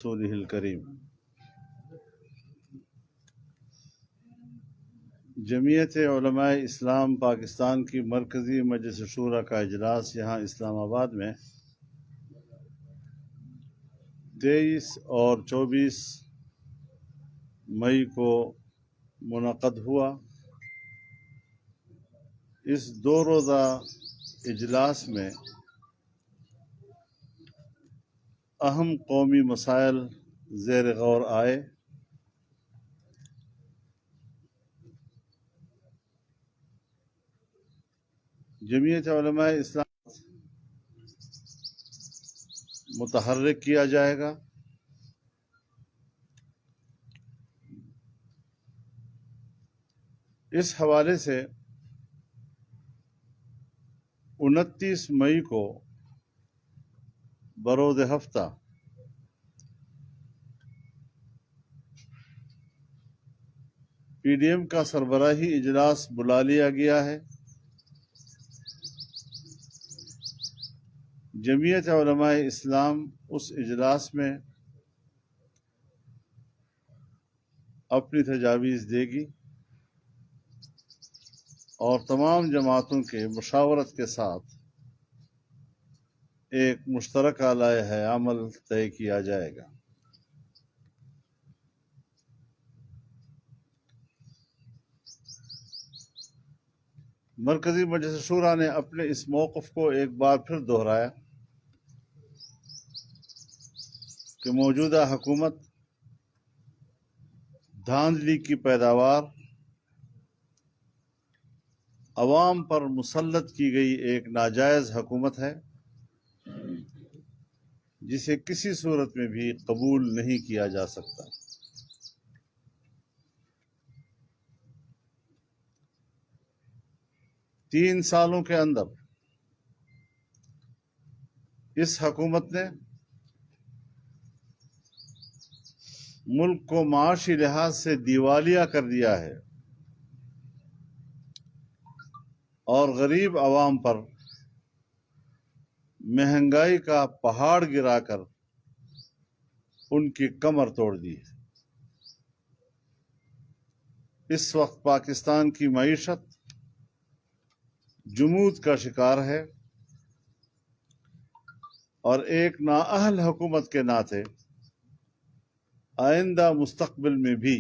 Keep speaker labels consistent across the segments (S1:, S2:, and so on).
S1: رسوله الکریم۔ جمعیت علماء اسلام پاکستان کی مرکزی مجلس شورا کا اجلاس یہاں اسلام آباد میں 23 اور 24 مئی کو منعقد ہوا۔ اس 2 روزہ اجلاس میں اہم قومی مسائل زیر غور آئے۔ جمعیت علماء اسلام متحرک کیا جائے گا۔ اس حوالے سے 29 مئی کو بروز ہفتہ پی ڈی ایم کا سربراہی اجلاس بلا لیا گیا ہے۔ جمعیت علماء اسلام اس اجلاس میں اپنی تجاویز دے گی اور تمام جماعتوں کے مشاورت کے ساتھ ایک مشترکہ لائحہ عمل طے کیا جائے گا۔ مرکزی مجلس شورا نے اپنے اس موقف کو ایک بار پھر دہرایا کہ موجودہ حکومت دھاندلی کی پیداوار، عوام پر مسلط کی گئی ایک ناجائز حکومت ہے جسے کسی صورت میں بھی قبول نہیں کیا جا سکتا۔ تین سالوں کے اندر اس حکومت نے ملک کو معاشی لحاظ سے دیوالیہ کر دیا ہے اور غریب عوام پر مہنگائی کا پہاڑ گرا کر ان کی کمر توڑ دی ہے۔ اس وقت پاکستان کی معیشت جمود کا شکار ہے اور ایک نااہل حکومت کے ناطے آئندہ مستقبل میں بھی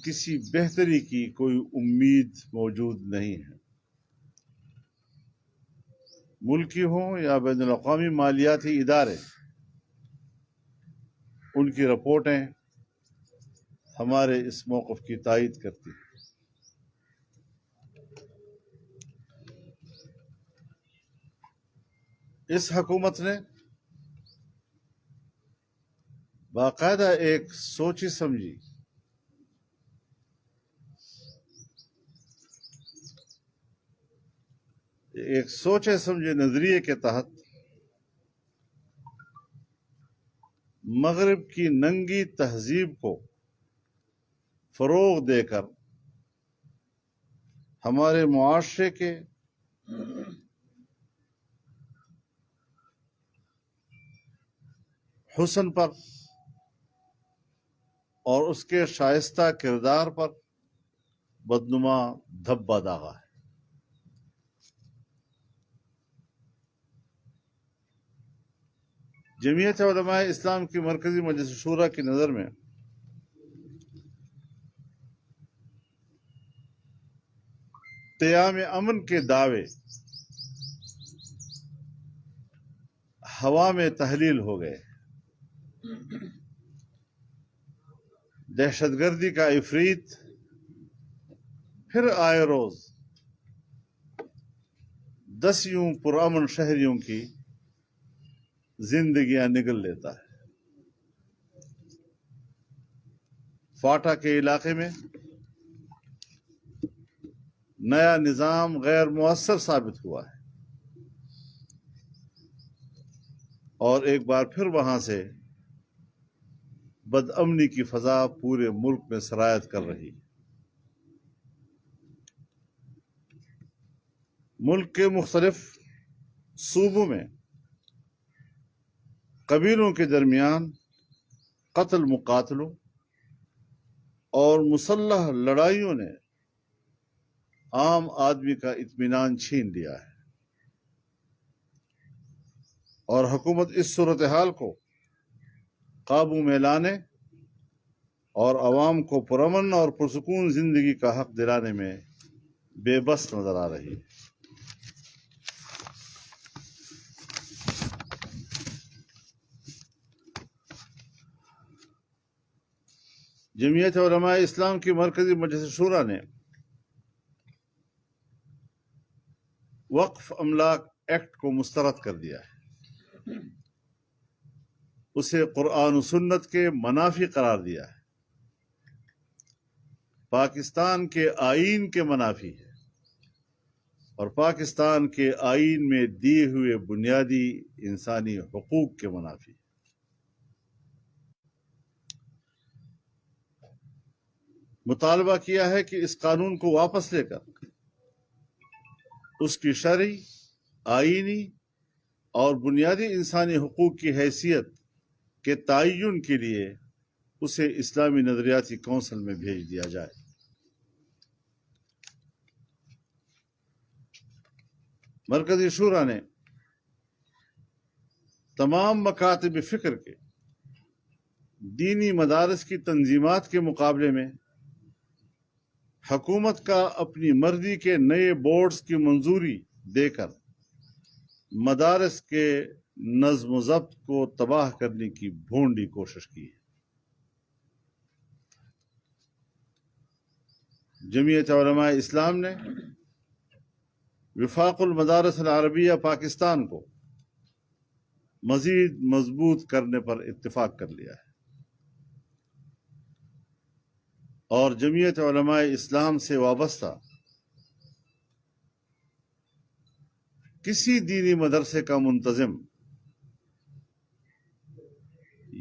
S1: کسی بہتری کی کوئی امید موجود نہیں ہے۔ ملکی ہوں یا بین الاقوامی مالیاتی ادارے، ان کی رپورٹیں ہمارے اس موقف کی تائید کرتی ہیں۔ اس حکومت نے باقاعدہ ایک سوچی سمجھی سوچے سمجھے نظریے کے تحت مغرب کی ننگی تہذیب کو فروغ دے کر ہمارے معاشرے کے حسن پر اور اس کے شائستہ کردار پر بدنما دھبا داغا ہے۔ جمعیت علماء اسلام کی مرکزی مجلس شورا کی نظر میں قیام امن کے دعوے ہوا میں تحلیل ہو گئے۔ دہشت گردی کا عفریت پھر آئے روز 10 یوں پرامن شہریوں کی زندگیاں نگل لیتا ہے۔ فاٹا کے علاقے میں نیا نظام غیر مؤثر ثابت ہوا ہے اور ایک بار پھر وہاں سے بدامنی کی فضا پورے ملک میں سرایت کر رہی ہے۔ ملک کے مختلف صوبوں میں قبیلوں کے درمیان قتل مقاتلوں اور مسلح لڑائیوں نے عام آدمی کا اطمینان چھین لیا ہے، اور حکومت اس صورتحال کو قابو میں لانے اور عوام کو پرامن اور پرسکون زندگی کا حق دلانے میں بے بس نظر آ رہی ہے۔ جمعیت علماء اسلام کی مرکزی مجلس شورا نے وقف املاک ایکٹ کو مسترد کر دیا ہے، اسے قرآن و سنت کے منافی قرار دیا ہے، پاکستان کے آئین کے منافی ہے، اور پاکستان کے آئین میں دیے ہوئے بنیادی انسانی حقوق کے منافی ہے۔ مطالبہ کیا ہے کہ اس قانون کو واپس لے کر اس کی شرعی، آئینی اور بنیادی انسانی حقوق کی حیثیت کے تعین کے لیے اسے اسلامی نظریاتی کونسل میں بھیج دیا جائے۔ مرکزی شورا نے تمام مکاتب فکر کے دینی مدارس کی تنظیمات کے مقابلے میں حکومت کا اپنی مرضی کے نئے بورڈز کی منظوری دے کر مدارس کے نظم و ضبط کو تباہ کرنے کی بھونڈی کوشش کی ہے۔ جمعیت علماء اسلام نے وفاق المدارس العربیہ پاکستان کو مزید مضبوط کرنے پر اتفاق کر لیا ہے، اور جمعیت علماء اسلام سے وابستہ کسی دینی مدرسے کا منتظم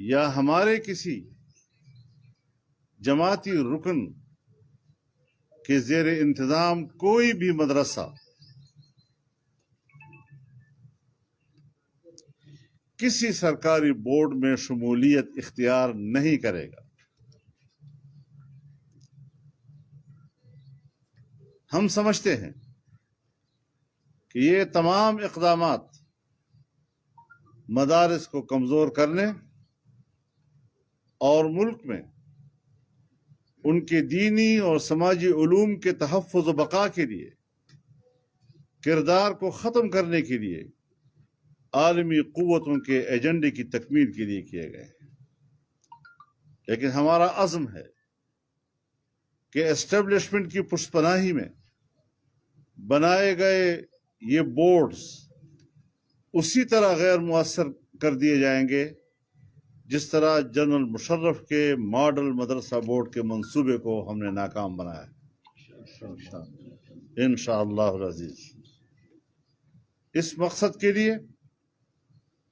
S1: یا ہمارے کسی جماعتی رکن کے زیر انتظام کوئی بھی مدرسہ کسی سرکاری بورڈ میں شمولیت اختیار نہیں کرے گا۔ ہم سمجھتے ہیں کہ یہ تمام اقدامات مدارس کو کمزور کرنے اور ملک میں ان کے دینی اور سماجی علوم کے تحفظ و بقا کے لیے کردار کو ختم کرنے کے لیے عالمی قوتوں کے ایجنڈے کی تکمیل کے لیے کیے گئے ہیں، لیکن ہمارا عزم ہے کہ اسٹیبلشمنٹ کی پشت پناہی میں بنائے گئے یہ بورڈز اسی طرح غیر مؤثر کر دیے جائیں گے جس طرح جنرل مشرف کے ماڈل مدرسہ بورڈ کے منصوبے کو ہم نے ناکام بنایا انشاءاللہ العزیز۔ اس مقصد کے لیے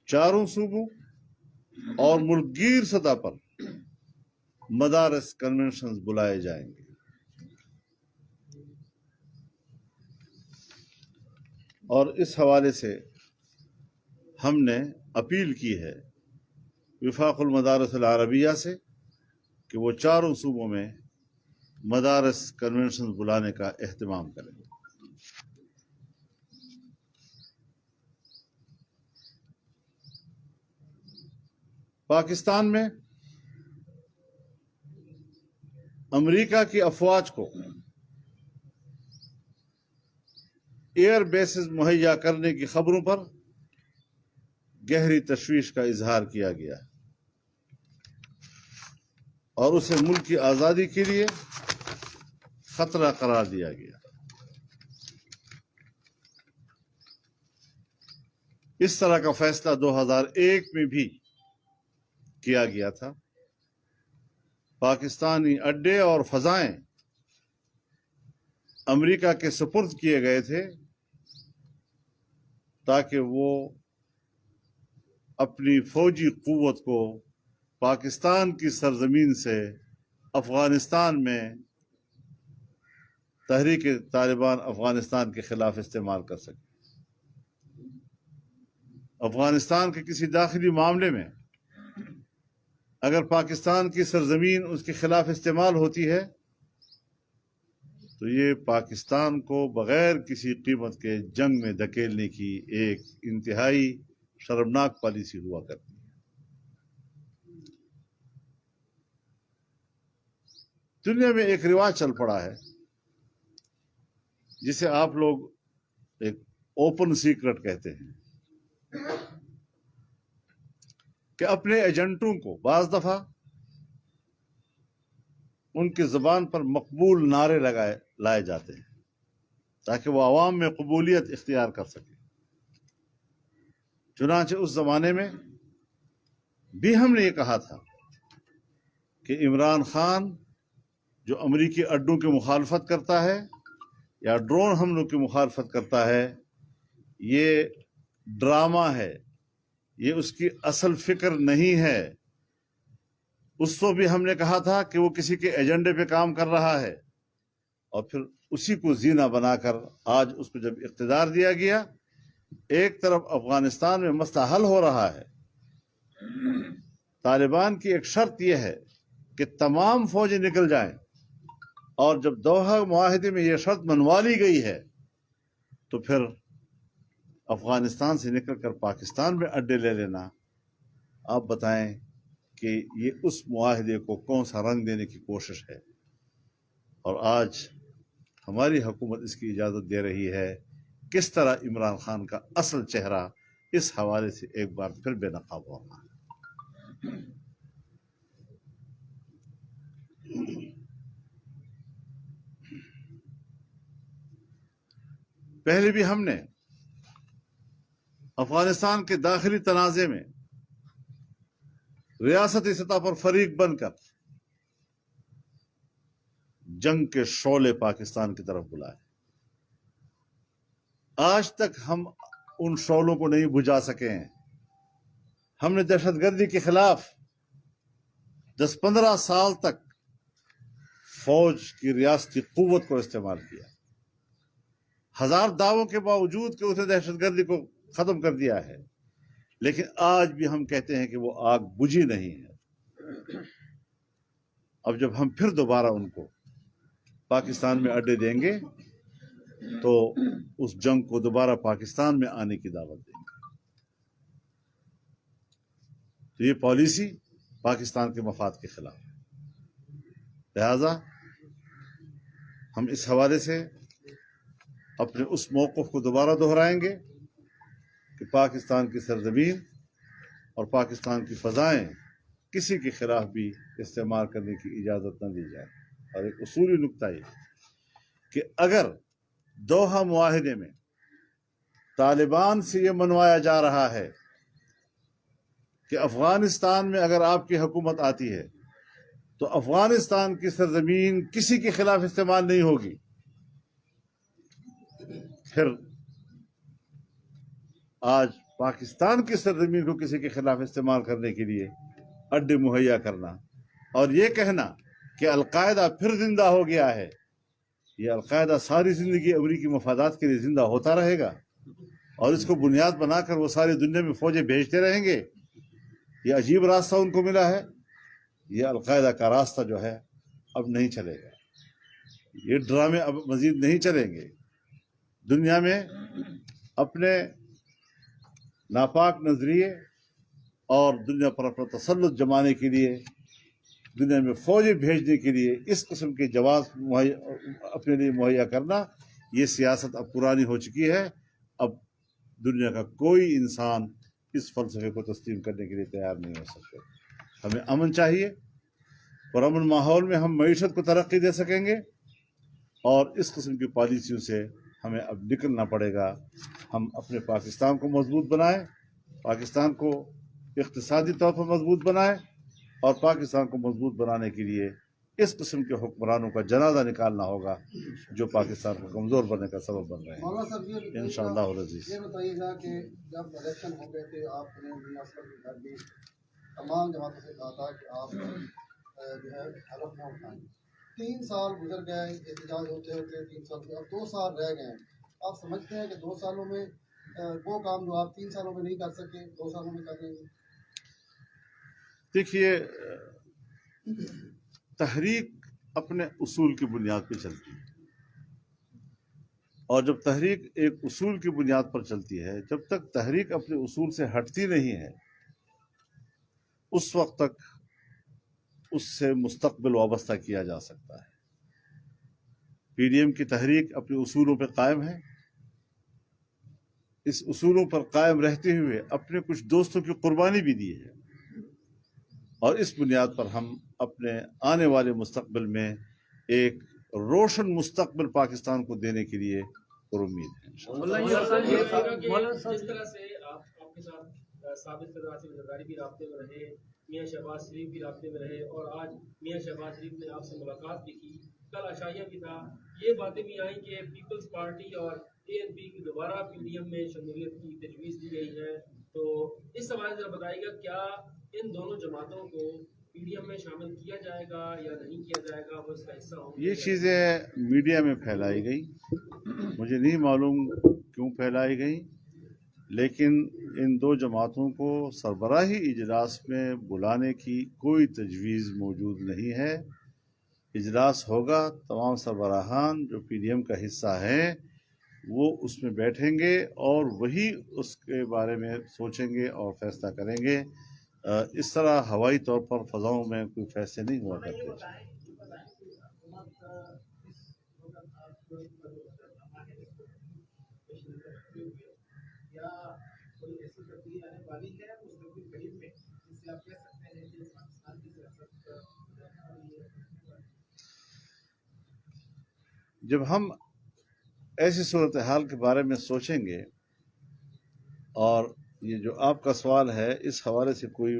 S1: چاروں صوبوں اور ملک گیر سطح پر مدارس کنونشنز بلائے جائیں گے، اور اس حوالے سے ہم نے اپیل کی ہے وفاق المدارس العربیہ سے کہ وہ چاروں صوبوں میں مدارس کنونشن بلانے کا اہتمام کریں۔ پاکستان میں امریکہ کی افواج کو ایئر بیسز مہیا کرنے کی خبروں پر گہری تشویش کا اظہار کیا گیا اور اسے ملک کی آزادی کے لیے خطرہ قرار دیا گیا۔ اس طرح کا فیصلہ 2001 میں بھی کیا گیا تھا۔ پاکستانی اڈے اور فضائیں امریکہ کے سپرد کیے گئے تھے تاکہ وہ اپنی فوجی قوت کو پاکستان کی سرزمین سے افغانستان میں تحریک طالبان افغانستان کے خلاف استعمال کر سکے۔ افغانستان کے کسی داخلی معاملے میں اگر پاکستان کی سرزمین اس کے خلاف استعمال ہوتی ہے تو یہ پاکستان کو بغیر کسی قیمت کے جنگ میں دھکیلنے کی ایک انتہائی شرمناک پالیسی ہوا کرتی ہے۔ دنیا میں ایک رواج چل پڑا ہے جسے آپ لوگ ایک اوپن سیکرٹ کہتے ہیں کہ اپنے ایجنٹوں کو بعض دفعہ ان کی زبان پر مقبول نعرے لائے جاتے ہیں تاکہ وہ عوام میں قبولیت اختیار کر سکے۔ چنانچہ اس زمانے میں بھی ہم نے یہ کہا تھا کہ عمران خان جو امریکی اڈوں کی مخالفت کرتا ہے یا ڈرون حملوں کی مخالفت کرتا ہے یہ ڈرامہ ہے، یہ اس کی اصل فکر نہیں ہے۔ اس کو بھی ہم نے کہا تھا کہ وہ کسی کے ایجنڈے پہ کام کر رہا ہے، اور پھر اسی کو زینہ بنا کر آج اس کو جب اقتدار دیا گیا، ایک طرف افغانستان میں مسئلہ حل ہو رہا ہے، طالبان کی ایک شرط یہ ہے کہ تمام فوجیں نکل جائیں، اور جب دوحہ معاہدے میں یہ شرط منوا لی گئی ہے تو پھر افغانستان سے نکل کر پاکستان میں اڈے لے لینا، آپ بتائیں کہ یہ اس معاہدے کو کون سا رنگ دینے کی کوشش ہے؟ اور آج ہماری حکومت اس کی اجازت دے رہی ہے۔ کس طرح عمران خان کا اصل چہرہ اس حوالے سے ایک بار پھر بے نقاب ہو رہا ہے۔ پہلے بھی ہم نے افغانستان کے داخلی تنازع میں ریاستی سطح پر فریق بن کر جنگ کے شعلے پاکستان کی طرف بلائے۔ آج تک ہم ان شعلوں کو نہیں بجھا سکے ہیں۔ ہم نے دہشت گردی کے خلاف 10-15 سال تک فوج کی ریاستی قوت کو استعمال کیا، ہزار دعووں کے باوجود کہ اس نے دہشت گردی کو ختم کر دیا ہے، لیکن آج بھی ہم کہتے ہیں کہ وہ آگ بجھی نہیں ہے۔ اب جب ہم پھر دوبارہ ان کو پاکستان میں اڈے دیں گے تو اس جنگ کو دوبارہ پاکستان میں آنے کی دعوت دیں گے۔ تو یہ پالیسی پاکستان کے مفاد کے خلاف ہے۔ لہذا ہم اس حوالے سے اپنے اس موقف کو دوبارہ دہرائیں گے کہ پاکستان کی سرزمین اور پاکستان کی فضائیں کسی کے خلاف بھی استعمال کرنے کی اجازت نہ دی جائے۔ اور ایک اصولی نکتہ یہ کہ اگر دوحہ معاہدے میں طالبان سے یہ منوایا جا رہا ہے کہ افغانستان میں اگر آپ کی حکومت آتی ہے تو افغانستان کی سرزمین کسی کے خلاف استعمال نہیں ہوگی، پھر آج پاکستان کی سرزمین کو کسی کے خلاف استعمال کرنے کے لیے اڈے مہیا کرنا اور یہ کہنا کہ القاعدہ پھر زندہ ہو گیا ہے، یہ القاعدہ ساری زندگی امریکی مفادات کے لیے زندہ ہوتا رہے گا اور اس کو بنیاد بنا کر وہ ساری دنیا میں فوجیں بھیجتے رہیں گے۔ یہ عجیب راستہ ان کو ملا ہے۔ یہ القاعدہ کا راستہ جو ہے اب نہیں چلے گا، یہ ڈرامے اب مزید نہیں چلیں گے۔ دنیا میں اپنے ناپاک نظریے اور دنیا پر اپنا تسلط جمانے کے لیے، دنیا میں فوجیں بھیجنے کے لیے اس قسم کے جواز اپنے لیے مہیا کرنا، یہ سیاست اب پرانی ہو چکی ہے۔ اب دنیا کا کوئی انسان اس فلسفے کو تسلیم کرنے کے لیے تیار نہیں ہو سکتے۔ ہمیں امن چاہیے، پرامن ماحول میں ہم معیشت کو ترقی دے سکیں گے، اور اس قسم کی پالیسیوں سے ہمیں اب نکلنا پڑے گا۔ ہم اپنے پاکستان کو مضبوط بنائیں، پاکستان کو اقتصادی طور پر مضبوط بنائیں، اور پاکستان کو مضبوط بنانے کے لیے اس قسم کے حکمرانوں کا جنازہ نکالنا ہوگا جو پاکستان کو کمزور بننے کا سبب بن رہے ہیں۔ انشاءاللہ العزیز
S2: یہ بتائیے گا کہ جب الیکشن ہو گئے تھے آپ نے میاں صاحب کے گھر بھی تمام جماعتوں سے کہا تھا کہ آپ جو ہے حلف نہ اٹھائیں۔ 3 سال گزر گئے احتجاج ہوتے ہوتے، 3 سال اب 2 سال رہ گئے ہیں۔ آپ سمجھتے ہیں کہ 2 سالوں میں وہ کام جو آپ 3 سالوں میں نہیں کر سکے 2 سالوں میں کر دیں گے؟
S1: دیکھیے، تحریک اپنے اصول کی بنیاد پہ چلتی ہے، اور جب تحریک ایک اصول کی بنیاد پر چلتی ہے، جب تک تحریک اپنے اصول سے ہٹتی نہیں ہے اس وقت تک اس سے مستقبل وابستہ کیا جا سکتا ہے۔ پی ڈی ایم کی تحریک اپنے اصولوں پہ قائم ہے، اس اصولوں پر قائم رہتے ہوئے اپنے کچھ دوستوں کی قربانی بھی دی ہے، اور اس بنیاد پر ہم اپنے آنے والے مستقبل میں ایک روشن مستقبل پاکستان کو دینے کے لیے پرامید ہیں۔
S3: جس طرح سے آپ کے ساتھ ثابت صدر سے زرداری بھی رابطے میں رہے، میاں شہباز شریف بھی رابطے میں رہے، اور آج میاں شہباز شریف نے آپ سے ملاقات بھی کی، کل عشائیہ بھی تھا، یہ باتیں بھی آئیں کہ پیپلز پارٹی اور اے این پی کی دوبارہ پی ڈی ایم میں شمولیت کی تجویز دی گئی ہے، تو اس حوالے سے بتائیے گا کیا ان دونوں جماعتوں کو پی ڈی ایم میں شامل کیا جائے گا یا نہیں کیا جائے گا، وہ اس کا حصہ ہوں گے؟
S1: یہ چیزیں میڈیا میں پھیلائی گئی، مجھے نہیں معلوم کیوں پھیلائی گئی، لیکن ان دو جماعتوں کو سربراہی اجلاس میں بلانے کی کوئی تجویز موجود نہیں ہے۔ اجلاس ہوگا، تمام سربراہان جو پی ڈی ایم کا حصہ ہیں وہ اس میں بیٹھیں گے اور وہی اس کے بارے میں سوچیں گے اور فیصلہ کریں گے۔ اس طرح ہوائی طور پر فضاؤں میں کوئی فیصلے نہیں ہوا کرتے۔ جب ہم ایسی صورتحال کے بارے میں سوچیں گے، اور یہ جو آپ کا سوال ہے اس حوالے سے کوئی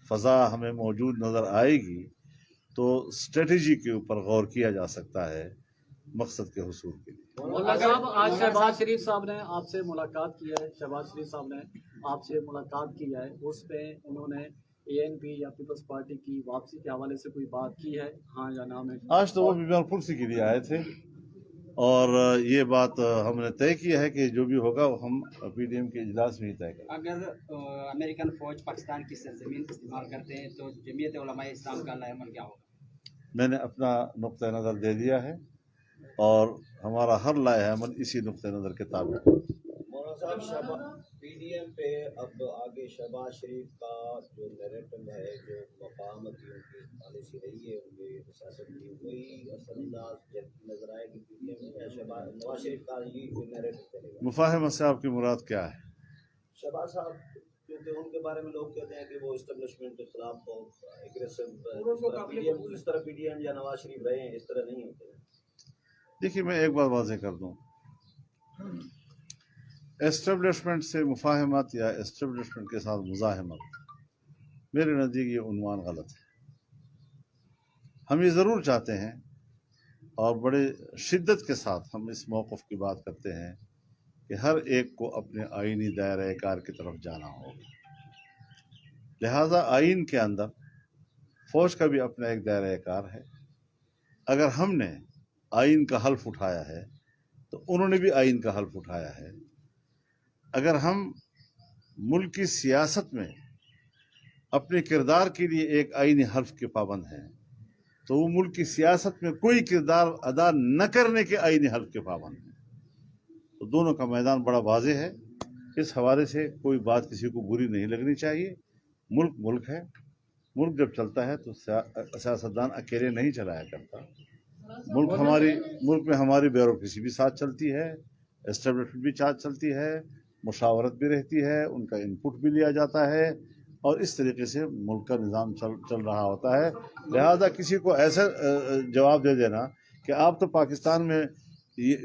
S1: فضا ہمیں موجود نظر آئے گی تو اسٹریٹجی کے اوپر غور کیا جا سکتا ہے مقصد کے حصول کے لیے۔
S4: مولانا صاحب، آج شہباز شریف صاحب نے آپ سے ملاقات کی ہے، شہباز شریف صاحب نے آپ سے ملاقات کی ہے، اس پہ انہوں نے اے این پی یا پیپلز پارٹی کی واپسی کے حوالے سے کوئی بات کی ہے، ہاں یا نہ میں؟
S1: آج تو وہ بیمار کرسی کے لیے آئے تھے، اور یہ بات ہم نے طے کیا ہے کہ جو بھی ہوگا وہ ہم پی ڈی ایم کے اجلاس میں ہی طے کریں گے۔
S5: اگر امریکن فوج پاکستان کی سرزمین استعمال کرتے ہیں تو جمعیت علماء اسلام کا رد عمل کیا ہوگا؟
S1: میں نے اپنا نقطۂ نظر دے دیا ہے اور ہمارا ہر لائحہ عمل اسی نقطۂ نظر کے تابع ہے۔
S6: مولانا صاحب، پی ڈی ایم پہ اب آگے شہباز شریف کا جو نیریٹو ہے، جو مقامتی ان کی پالیسی رہی ہے، ان کی سیاست کی، وہی اثر انداز نظر آئے کہ پی ڈی ایم میں نواز شریف کا یہ نیریٹو چلے گا؟
S1: مفاہمت سے آپ کی مراد کیا ہے؟
S6: شہباز صاحب، کیونکہ ان کے بارے میں لوگ کہتے ہیں کہ وہ اسٹیبلشمنٹ کے خلاف بہت اگریسو، جس طرح پی ڈی ایم یا نواز شریف رہے ہیں اس طرح نہیں ہوتے۔
S1: دیکھیے، میں ایک بات واضح کر دوں، اسٹیبلشمنٹ سے مفاہمت یا اسٹیبلشمنٹ کے ساتھ مزاحمت میرے نزدیک یہ عنوان غلط ہے۔ ہم یہ ضرور چاہتے ہیں اور بڑے شدت کے ساتھ ہم اس موقف کی بات کرتے ہیں کہ ہر ایک کو اپنے آئینی دائرۂ کار کی طرف جانا ہوگا، لہذا آئین کے اندر فوج کا بھی اپنا ایک دائرۂ کار ہے۔ اگر ہم نے آئین کا حلف اٹھایا ہے تو انہوں نے بھی آئین کا حلف اٹھایا ہے۔ اگر ہم ملک کی سیاست میں اپنے کردار کے لیے ایک آئینی حلف کے پابند ہیں تو وہ ملک کی سیاست میں کوئی کردار ادا نہ کرنے کے آئینی حلف کے پابند ہیں۔ تو دونوں کا میدان بڑا واضح ہے، اس حوالے سے کوئی بات کسی کو بری نہیں لگنی چاہیے۔ ملک ملک ہے، ملک جب چلتا ہے تو سیاستدان اکیلے نہیں چلایا کرتا۔ ملک میں ہماری بیوروکریسی بھی ساتھ چلتی ہے، اسٹیبلشمنٹ بھی ساتھ چلتی ہے، مشاورت بھی رہتی ہے، ان کا انپٹ بھی لیا جاتا ہے، اور اس طریقے سے ملک کا نظام چل رہا ہوتا ہے۔ لہذا کسی کو ایسا جواب دے دینا کہ آپ تو پاکستان میں،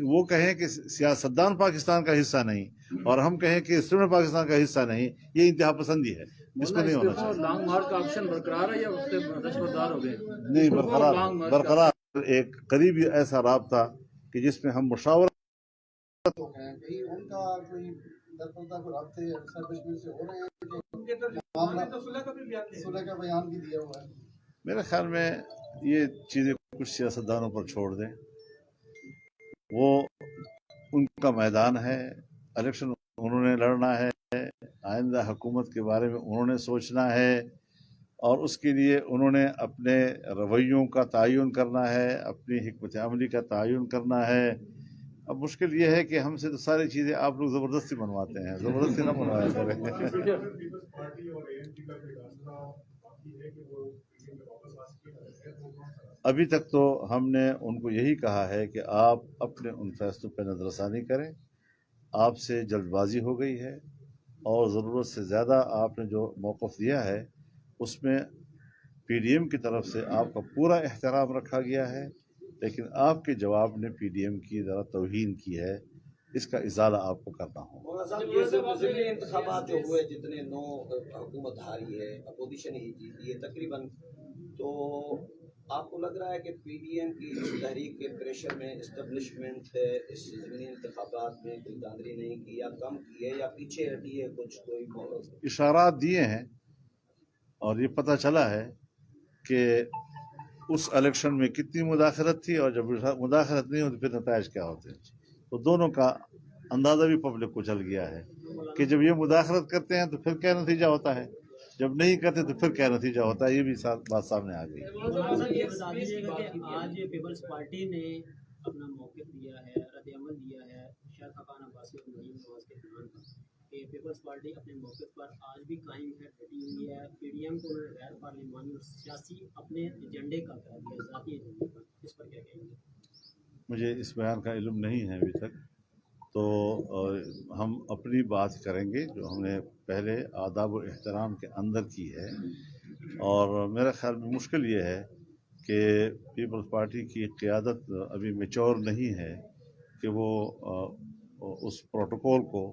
S1: وہ کہیں کہ سیاستدان پاکستان کا حصہ نہیں اور ہم کہیں کہ اسٹیبلشمنٹ پاکستان کا حصہ نہیں، یہ انتہا پسندی ہے، اس کو نہیں ہونا چاہیے۔
S4: لانگ مارچ کا آپشن برقرار ہے یا اس سے دستبردار ہو گئے؟
S1: نہیں، برقرار ایک قریبی ایسا رابطہ کہ جس میں ہم مشاورت
S2: ہو گئے ہیں، کہیں ان کا کوئی درپردہ کو رابطے اسٹیبلشمنٹ سے ہو رہے ہیں کہ معاملہ صلح کا بیان بھی دیا ہوا ہے؟
S1: میرے خیال میں یہ چیزیں کچھ سیاستدانوں پر چھوڑ دیں، وہ ان کا میدان ہے، الیکشن انہوں نے لڑنا ہے، آئندہ حکومت کے بارے میں انہوں نے سوچنا ہے، اور اس کے لیے انہوں نے اپنے رویوں کا تعین کرنا ہے، اپنی حکمت عملی کا تعین کرنا ہے۔ اب مشکل یہ ہے کہ ہم سے تو ساری چیزیں آپ لوگ زبردستی بنواتے ہیں، زبردستی نہ بنوایا کریں۔ ابھی تک تو ہم نے ان کو یہی کہا ہے کہ آپ اپنے ان فیصلوں پہ نظر ثانی کریں، آپ سے جلد بازی ہو گئی ہے اور ضرورت سے زیادہ آپ نے جو موقف دیا ہے اس میں پی ڈی ایم کی طرف سے آپ کا پورا احترام رکھا گیا ہے، لیکن آپ کے جواب نے پی ڈی ایم کی ذرا توہین کی ہے، اس کا ازالہ آپ کو کرنا ہوگا۔
S6: مولانا صاحب یہ ضمنی انتخابات جو ہوئے جتنے 9 حکومت ہاری ہے، اپوزیشن ہی جیتی ہے تقریباً، تو آپ کو لگ رہا ہے کہ پی ڈی ایم کی اس تحریک کے پریشر میں اسٹیبلشمنٹ اس ضمنی انتخابات میں کوئی دھاندلی نہیں کی یا کم کی ہے یا پیچھے ہٹی ہے کچھ کوئی؟
S1: اشارات دیے ہیں اور یہ پتہ چلا ہے کہ اس الیکشن میں کتنی مداخلت تھی اور جب مداخلت نہیں ہوتی پھر نتائج کیا ہوتے ہیں، تو دونوں کا اندازہ بھی پبلک کو چل گیا ہے کہ جب یہ مداخلت کرتے ہیں تو پھر کیا نتیجہ ہوتا ہے، جب نہیں کرتے تو پھر کیا نتیجہ ہوتا ہے، یہ بھی بات سامنے آ گئی۔
S7: یہ بتا دیجیے گا کہ آج پیپلز پارٹی نے اپنا موقف دیا ہے، رد عمل دیا ہے شاہد خاقان عباسی اور مریم نواز کے بیان پر کہ پیپلز پارٹی اپنے موقف پر آج بھی قائم ہے، ڈٹی ہوئی ہے۔ پی ڈی ایم کو انہوں نے غیر پارلیمانی اور سیاسی اپنے ایجنڈے کا کہا دیا، ذاتی ایجنڈے کا، اس پر کیا کہیں گے؟
S1: مجھے اس بیان کا علم نہیں ہے ابھی تک، تو ہم اپنی بات کریں گے جو ہم نے پہلے آداب و احترام کے اندر کی ہے، اور میرا خیال میں مشکل یہ ہے کہ پیپلز پارٹی کی قیادت ابھی میچور نہیں ہے کہ وہ اس پروٹوکول کو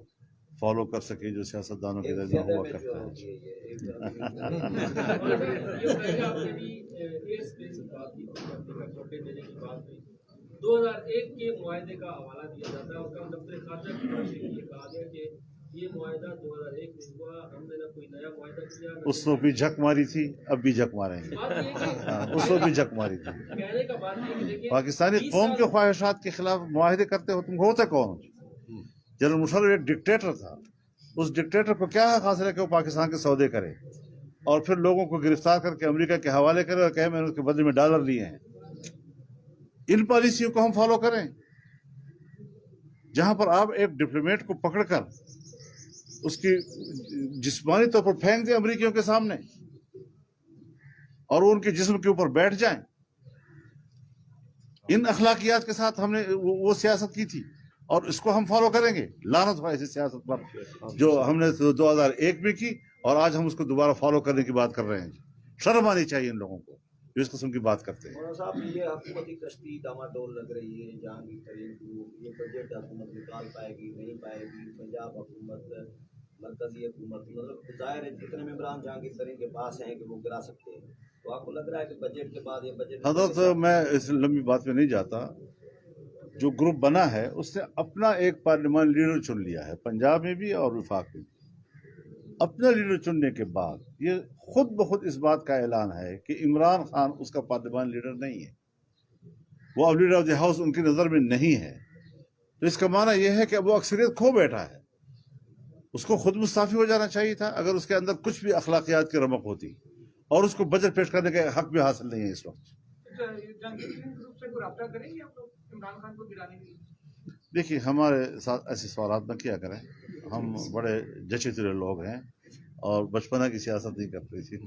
S1: فالو کر سکے جو سیاستدانوں کے ذریعے ہوا کرتا
S3: ہے۔ 2001 کے معاہدے کا حوالہ دیا جاتا ہے اور کم دفتر خارجہ کی طرف سے یہ کہا گیا کہ یہ معاہدہ 2001 میں ہوا، ہم نے نہ کوئی نیا معاہدہ کیا۔
S1: اس وقت بھی جھک ماری تھی، اب بھی جھک ماریں گے، اس وقت بھی جھک ماری تھی۔
S3: کہنے کا بات ہے کہ دیکھیں
S1: پاکستانی قوم کے خواہشات کے خلاف معاہدے کرتے ہو، تم ہوتے کون؟ جنرل مشرف ایک ڈکٹیٹر تھا، اس ڈکٹیٹر کو کیا حاصل ہے کہ وہ پاکستان کے سودے کرے اور پھر لوگوں کو گرفتار کر کے امریکہ کے حوالے کرے اور کہے میں نے اس کے بدلے میں ڈالر لیے ہیں۔ ان پالیسیوں کو ہم فالو کریں جہاں پر آپ ایک ڈپلومیٹ کو پکڑ کر اس کی جسمانی طور پر پھینک دیں امریکیوں کے سامنے اور وہ ان کے جسم کے اوپر بیٹھ جائیں۔ ان اخلاقیات کے ساتھ ہم نے وہ سیاست کی تھی اور اس کو ہم فالو کریں گے۔ لعنت ہو ایسی سیاست پر جو ہم نے 2001 میں کی اور آج ہم اس کو دوبارہ فالو کرنے کی بات کر رہے ہیں۔ شرم آنی چاہیے ان لوگوں کو جو اس قسم کی بات کرتے ہیں۔
S6: مولانا صاحب یہ حکومتی کشتی ڈاماڈول لگ رہی ہے، جہانگیر ترین گروپ، یہ بجٹ حکومت نکال پائے گی نہیں پائے گی، پنجاب حکومت، مرکزی حکومت، مطلب ظاہر ہے جتنے ممبران جہانگیر ترین کے پاس ہیں کہ وہ گرا سکتے ہیں، تو آپ کو لگ رہا ہے کہ بجٹ کے بعد یہ بجٹ
S1: حضرت میں اس لمبی بات میں نہیں جاتا، جو گروپ بنا ہے اس نے اپنا ایک پارلیمان لیڈر چن لیا ہے، پنجاب میں بھی اور وفاق میں بھی۔ اپنا لیڈر چننے کے بعد یہ خود بخود اس بات کا اعلان ہے کہ عمران خان اس کا پارلیمان لیڈر نہیں ہے، وہ اب لیڈر آف دی ہاؤس ان کی نظر میں نہیں ہے، تو اس کا معنی یہ ہے کہ اب وہ اکثریت کھو بیٹھا ہے۔ اس کو خود مستعفی ہو جانا چاہیے تھا اگر اس کے اندر کچھ بھی اخلاقیات کی رمق ہوتی، اور اس کو بجٹ پیش کرنے کا حق بھی حاصل نہیں ہے اس وقت۔ دیکھیے ہمارے ساتھ ایسے سوالات نہ کیا کریں، ہم بڑے جچے تلے لوگ ہیں اور بچپنا کی سیاست نہیں کرتے تھی۔